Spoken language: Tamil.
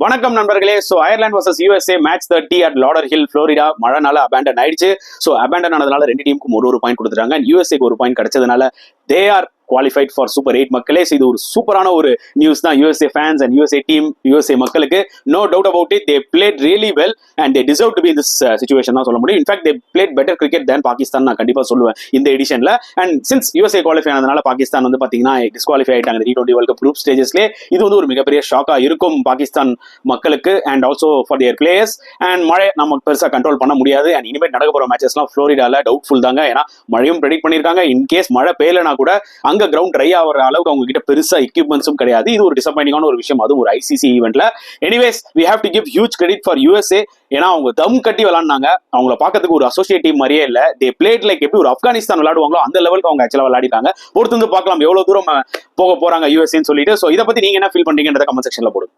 வணக்கம் நண்பர்களே. So Ireland vs USA match 30 at Lauderhill Florida. மழைனால அபேண்டன் ஆயிடுச்சு. ஸோ அபேண்டன் ஆனதுனால ரெண்டு டீமுக்கும் ஒரு பாயிண்ட் கொடுத்துட்டாங்க. யூஎஸ்ஏக்கு ஒரு பாயிண்ட் கிடைச்சதுனால they are qualified for Super 8 மக்களே. இது ஒரு சூப்பரான ஒரு நியூஸ் தான் USA fans and USA team, USA மக்களுக்கு. No doubt about it, they played really well and they deserve to be in this situation தான் சொல்ல முடியும். In fact, they played better cricket than Pakistan நான் கண்டிப்பா சொல்லுவேன் இந்த எடிஷன்ல. And since USA qualify ஆனதுனால பாகிஸ்தான் வந்து பாத்தீங்கன்னா டிஸ்குவாலிஃபை ஆயிட்டாங்க T20 வேர்ல்ட் கப் குரூப் ஸ்டேஜஸ்லேயே. இது வந்து ஒரு மிகப்பெரிய ஷாக்கா இருக்கும் பாகிஸ்தான் மக்களுக்கு and also for their players. And மழை நம்ம பெருசா கண்ட்ரோல் பண்ண முடியாது. and இனிமேல் நடக்க போற மேட்சஸ்லாம் ஃப்ளோரிடால டவுட்ஃபுல் தாங்க. ஏன்னா மழையும் ப்ரெடிக்ட் பண்ணிருக்காங்க. இன் கேஸ் மழை பெய்யலனா கூட அங்க கிரவுண்ட் ட்ரை ஆகிற அளவுக்கு அவங்க கிட்ட பெருசா எக்யூப்மெண்ட்ஸும் கிடையாது. இது ஒரு டிசப்பாயிண்டிங்கான ஒரு விஷயம், அதுவும் ஒரு ஐசிசி ஈவெண்ட்ல. Anyways we have to give huge credit for USA. ஏன்னா அவங்க தம் கட்டி விளையாடுனாங்க. அவங்கள பார்க்கறதுக்கு ஒரு அசோசியேட் டீம் மாதிரியே இல்ல. தே பிளேட் லைக் எப்படி ஒரு ஆப்கானிஸ்தான் விளையாடுவாங்களோ அந்த லெவலுக்கு அவங்க ஆக்சுவலா விளையாடிட்டாங்க. பொறுத்து வந்து பார்க்கலாம் எவ்வளவு தூரம் போக போறாங்க யூஎஸ்ஏன்னு சொல்லிட்டு. ஸோ இதை பத்தி நீங்க என்ன ஃபீல் பண்றீங்கன்றத கமெண்ட் செக்ஷன்ல போடுங்க.